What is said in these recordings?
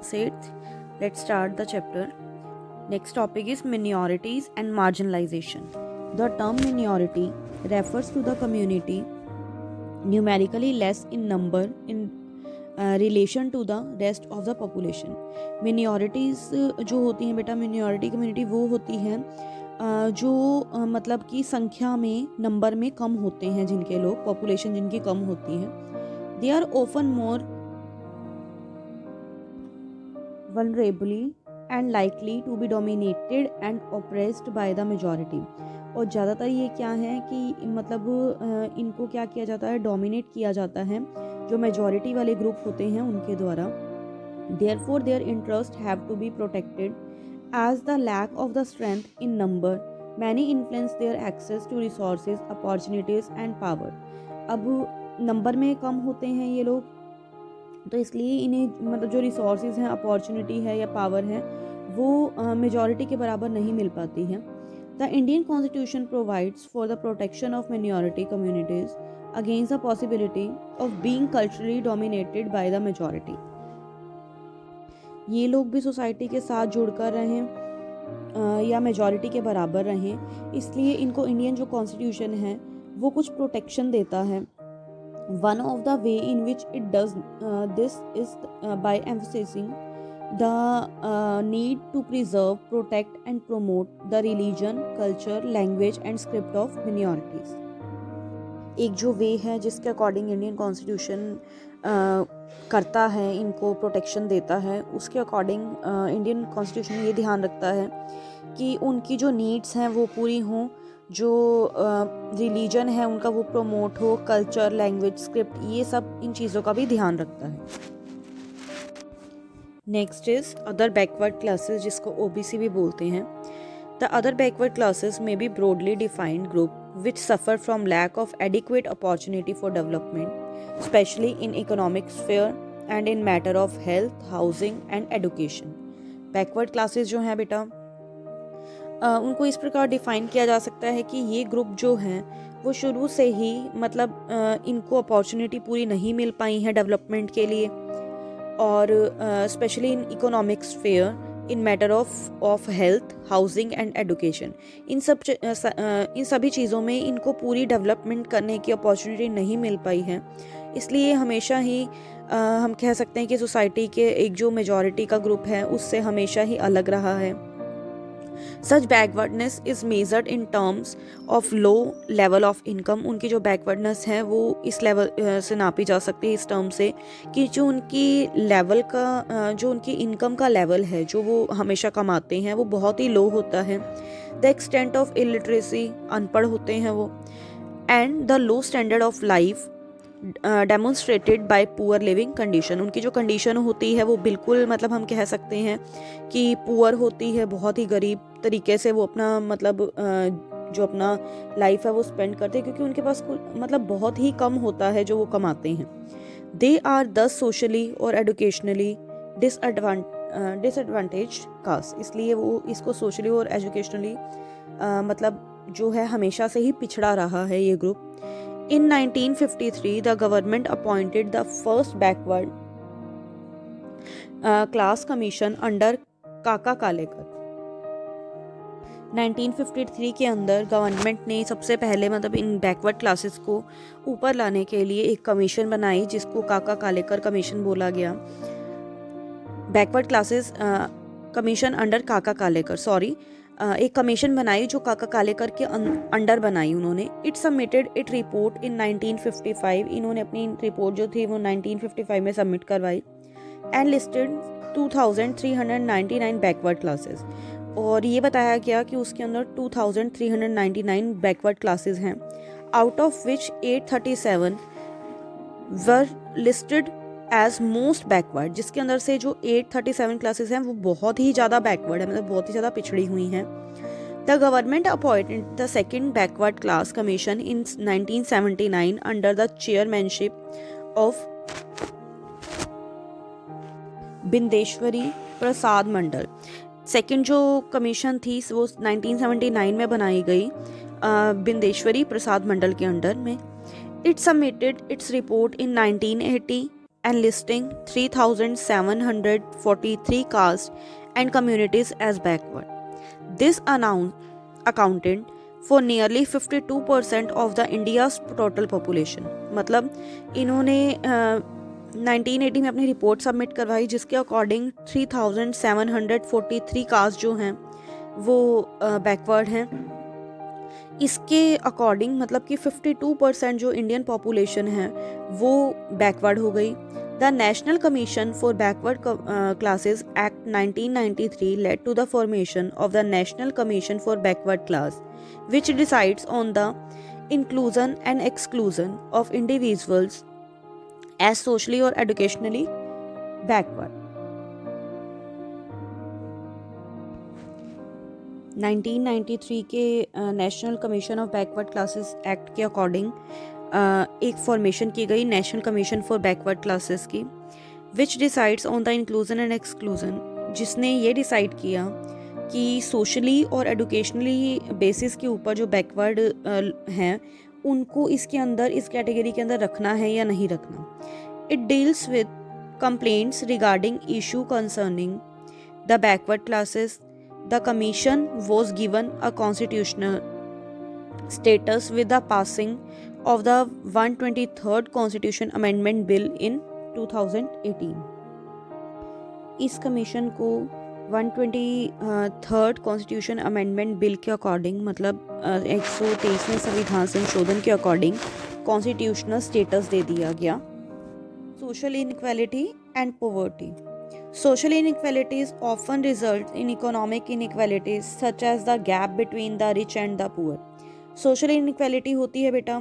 that's it. Let's start the chapter. Next topic is minorities and marginalization. The term minority refers to the community numerically less in number in relation to the rest of the population. Minorities जो होती हैं बेटा, minority community वो होती है जो मतलब कि संख्या में नंबर में कम होते हैं, जिनके लोग पॉपुलेशन जिनकी कम होती है. They are often more vulnerably and likely to be dominated and oppressed by the majority. और ज़्यादातर ये क्या है कि मतलब इनको क्या किया जाता है, डोमिनेट किया जाता है जो मेजॉरिटी वाले ग्रुप होते हैं उनके द्वारा. Therefore their interests have to be protected as the lack of the strength in number many influence their access to resources, opportunities and power. अब नंबर में कम होते हैं ये लोग, तो इसलिए इन्हें मतलब जो रिसोर्सेज हैं, अपॉर्चुनिटी है या पावर है, वो मेजॉरिटी के बराबर नहीं मिल पाती है. The Indian constitution provides for the protection of minority communities against the possibility of being culturally dominated by the majority. ये लोग भी सोसाइटी के साथ जुड़कर रहें या मेजॉरिटी के बराबर रहें, इसलिए इनको इंडियन जो कॉन्स्टिट्यूशन है वो कुछ प्रोटेक्शन देता है. One of the way in which it does this is by emphasizing the need to preserve, protect and promote the religion, culture, language and script of minorities. एक जो वे है जिसके अकॉर्डिंग इंडियन कॉन्स्टिट्यूशन करता है, इनको protection देता है, उसके अकॉर्डिंग इंडियन कॉन्स्टिट्यूशन ये ध्यान रखता है कि उनकी जो नीड्स हैं वो पूरी हों, जो रिलीजन है उनका वो प्रमोट हो, कल्चर, लैंग्वेज, स्क्रिप्ट, ये सब इन चीज़ों का भी ध्यान रखता है. Next is other backward classes, जिसको ओबीसी भी बोलते हैं. द अदर बैकवर्ड क्लासेस में be broadly defined group which suffer from lack of adequate opportunity for development, specially in economic sphere and in matter of health, housing and education. Backward classes जो हैं बेटा, उनको इस प्रकार define किया जा सकता है कि ये ग्रुप जो हैं वो शुरू से ही मतलब इनको अपॉर्चुनिटी पूरी नहीं मिल पाई है डेवलपमेंट के लिए, और specially in economic sphere, in matter of health, housing and education. इन सभी चीज़ों में इनको पूरी डेवलपमेंट करने की अपॉर्चुनिटी नहीं मिल पाई है. इसलिए हमेशा ही हम कह सकते हैं कि सोसाइटी के एक जो मेजॉरिटी का ग्रुप है उससे हमेशा ही अलग रहा है. Such backwardness is measured in terms of low level of income. उनकी जो बैकवर्डनेस है वो इस लेवल से नापी जा सकती है इस टर्म से कि जो उनकी लेवल का जो उनकी इनकम का लेवल है जो वो हमेशा कमाते हैं वो बहुत ही लो होता है. द एक्सटेंट ऑफ इलिटरेसी, अनपढ़ होते हैं वो, and the low standard of life demonstrated bye poor leaving condition. उनकी जो कंडीशन होती है वो बिल्कुल मतलब हम कह सकते हैं कि पुअर होती है, बहुत ही गरीब तरीके से वो अपना मतलब जो अपना लाइफ है वो स्पेंड करते हैं, क्योंकि उनके पास मतलब बहुत ही कम होता है जो वो कमाते हैं. दे आर दस सोशली और एजुकेशनली डिसएडवांटेज कास्ट. इसलिए वो इसको सोशली और एजुकेशनली मतलब जो है हमेशा से ही पिछड़ा रहा है ये group. In 1953, the government appointed the first backward class commission under काका कालेकर. 1953 के अंदर गवर्नमेंट ने सबसे पहले मतलब इन बैकवर्ड क्लासेस को ऊपर लाने के लिए एक कमीशन बनाई जिसको काका कालेकर कमीशन बोला गया. बैकवर्ड क्लासेस कमीशन अंडर काका कालेकर, एक कमीशन बनाई जो काका कालेकर के अंडर बनाई उन्होंने. इट सबमिटेड इट रिपोर्ट इन 1955. इन्होंने अपनी रिपोर्ट जो थी वो 1955 में सबमिट करवाई. And listed 2399 backward classes. और ये बताया गया कि उसके अंदर 2399 बैकवर्ड क्लासेस हैं, out of which 837 were listed as most backward. जिसके अंदर से जो 837 क्लासेस हैं वो बहुत ही ज़्यादा बैकवर्ड है, मतलब बहुत ही ज़्यादा पिछड़ी हुई हैं. The government appointed the second backward class commission in 1979 under the chairmanship of Bindeshwari Prasad Mandal. Second जो कमीशन थी वो 1979 में बनाई गई बिंदेश्वरी प्रसाद मंडल के अंडर में. It submitted its report in 1980 listing 3,743 castes and communities as backward. This accounted for nearly 52% of the India's total population. मतलब इन्होंने 1980 में अपनी रिपोर्ट सबमिट करवाई जिसके अकॉर्डिंग 3,743 कास्ट जो हैं वो बैकवर्ड हैं. इसके अकॉर्डिंग मतलब कि 52% जो इंडियन पॉपुलेशन है वो बैकवर्ड हो गई. The National commission for backward classes Act 1993 led to the formation of the National commission for Backward Class which decides on the inclusion and exclusion of individuals as socially or educationally backward. 1993 के national commission of backward classes act के according एक formation की गई national commission for backward classes की which decides on the inclusion and exclusion, जिसने ये decide किया कि सोशली और एजुकेशनली बेसिस के ऊपर जो बैकवर्ड हैं उनको इसके अंदर इस कैटेगरी के अंदर रखना है या नहीं रखना. It deals with complaints regarding issue concerning the backward classes. The commission was given a constitutional status with the passing of the 123rd Constitution Amendment Bill in 2018. इस कमीशन को 123rd Constitution Amendment Bill के according मतलब 123वें संविधान संशोधन के according constitutional status दे दिया गया. Social inequality and poverty. Social inequalities often result in economic inequalities such as the gap between the rich and the poor. Social inequality होती है बेटा,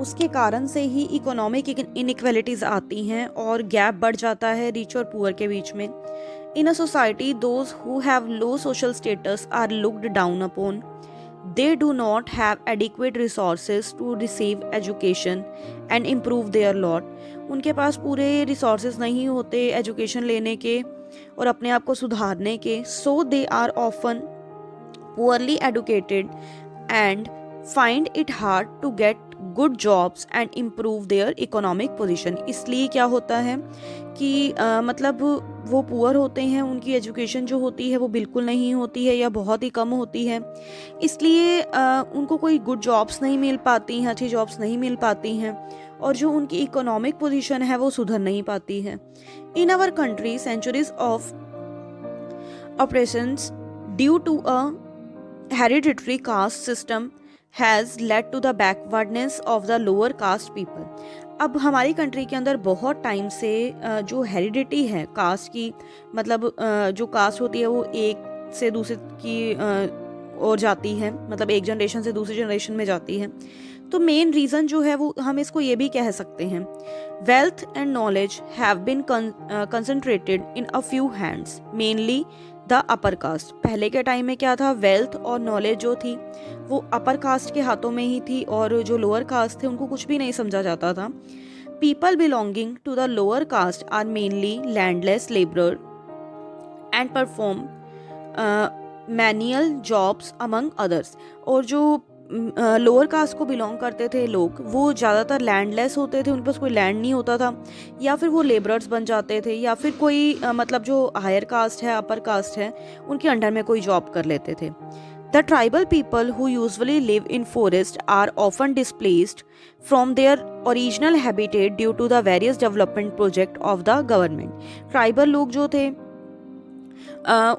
उसके कारण से ही इकोनॉमिक इनइक्वालिटीज आती हैं और गैप बढ़ जाता है रिच और पुअर के बीच में. In a society those who have low social status are looked down upon. They do not have adequate resources to receive education and improve their lot. उनके पास पूरे रिसोर्सेज नहीं होते एजुकेशन लेने के और अपने आप को सुधारने के. So they are often poorly educated and find it hard to get good jobs and improve their economic position. इसलिए क्या होता है कि मतलब वो पुअर होते हैं, उनकी एजुकेशन जो होती है वो बिल्कुल नहीं होती है या बहुत ही कम होती है, इसलिए उनको कोई गुड जॉब्स नहीं मिल पाती हैं, अच्छी जॉब्स नहीं मिल पाती हैं और जो उनकी इकोनॉमिक पोजीशन है वो सुधर नहीं पाती है. In our country centuries of oppressions due to a hereditary caste system has led to the backwardness of the lower caste people. अब हमारी कंट्री के अंदर बहुत टाइम से जो हेरिडिटी है कास्ट की, मतलब जो कास्ट होती है वो एक से दूसरे की ओर जाती है, मतलब एक जनरेशन से दूसरी जनरेशन में जाती है. तो मेन रीज़न जो है वो हम इसको ये भी कह सकते हैं, wealth and knowledge have been concentrated in a few hands mainly the upper caste. पहले के टाइम में क्या था, वेल्थ और नॉलेज जो थी वो अपर कास्ट के हाथों में ही थी और जो लोअर कास्ट थे उनको कुछ भी नहीं समझा जाता था. People belonging to the lower caste are mainly landless labourer and perform manual jobs among others. और जो लोअर कास्ट को बिलोंग करते थे लोग वो ज़्यादातर लैंडलेस होते थे, उनके पास कोई लैंड नहीं होता था, या फिर वो लेबरर्स बन जाते थे, या फिर कोई मतलब जो हायर कास्ट है अपर कास्ट है उनके अंडर में कोई जॉब कर लेते थे. The tribal people who usually live in forest are often displaced from their original habitat due to the various development project of the government. Tribal लोग जो थे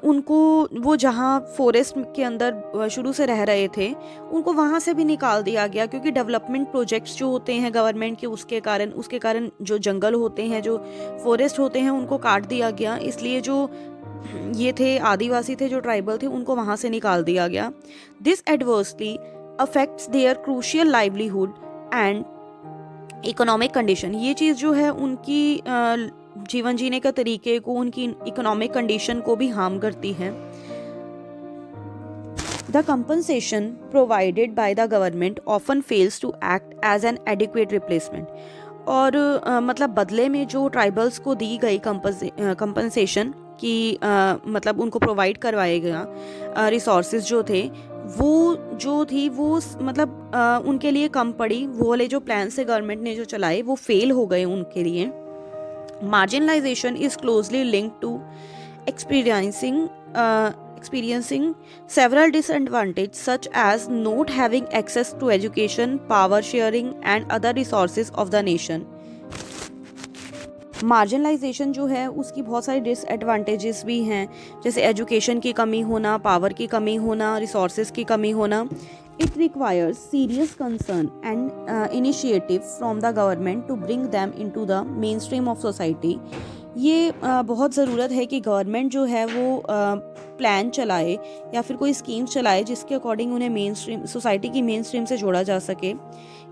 उनको वो जहाँ फॉरेस्ट के अंदर शुरू से रह रहे थे उनको वहाँ से भी निकाल दिया गया, क्योंकि डेवलपमेंट प्रोजेक्ट्स जो होते हैं गवर्नमेंट के उसके कारण जो जंगल होते हैं, जो फॉरेस्ट होते हैं उनको काट दिया गया. इसलिए जो ये थे आदिवासी थे, जो ट्राइबल थे, उनको वहाँ से निकाल दिया गया. This adversely affects their crucial livelihood and economic condition. ये चीज़ जो है उनकी जीवन जीने का तरीके को, उनकी इकोनॉमिक कंडीशन को भी हार्म करती है. The compensation provided by the government often fails to act as an adequate replacement. और मतलब बदले में जो ट्राइबल्स को दी गई कंपनसेशन की मतलब उनको प्रोवाइड करवाए गया रिसोर्सेज जो थे वो मतलब उनके लिए कम पड़ी, वो वाले जो प्लान से गवर्नमेंट ने जो चलाए वो फेल हो गए उनके लिए। Marginalisation is closely linked to experiencing several disadvantages such as not having access to education, power sharing and other resources of the nation. Marginalisation जो है उसकी बहुत सारी डिसएडवांटेजेस भी हैं, जैसे एजुकेशन की कमी होना, पावर की कमी होना, रिसोर्सेज की कमी होना। It requires serious concern and initiative from the government to bring them into the mainstream of society. ये बहुत ज़रूरत है कि गवर्नमेंट जो है वो प्लान चलाए या फिर कोई स्कीम चलाए जिसके अकॉर्डिंग उन्हें मेन स्ट्रीम सोसाइटी की मेन स्ट्रीम से जोड़ा जा सके।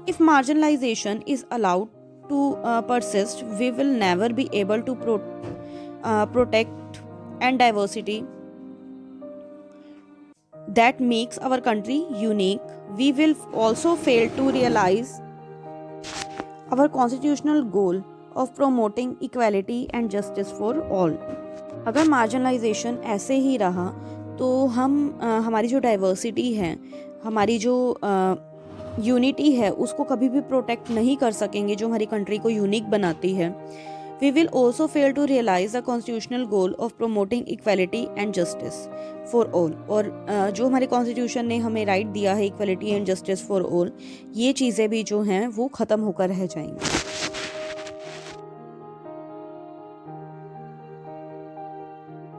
If marginalisation is allowed to persist, we will never be able to protect and diversity that makes our country unique. We will also fail to realize our constitutional goal of promoting equality and justice for all. अगर marginalization ऐसे ही रहा तो हम हमारी जो diversity है, हमारी जो यूनिटी है, उसको कभी भी प्रोटेक्ट नहीं कर सकेंगे जो हमारी कंट्री को यूनिक बनाती है। We will also fail to realise the constitutional goal of promoting equality and justice for all. और जो हमारे कॉन्स्टिट्यूशन ने हमें राइट दिया है equality and justice for all, ये चीज़ें भी जो हैं वो ख़त्म होकर रह जाएंगी।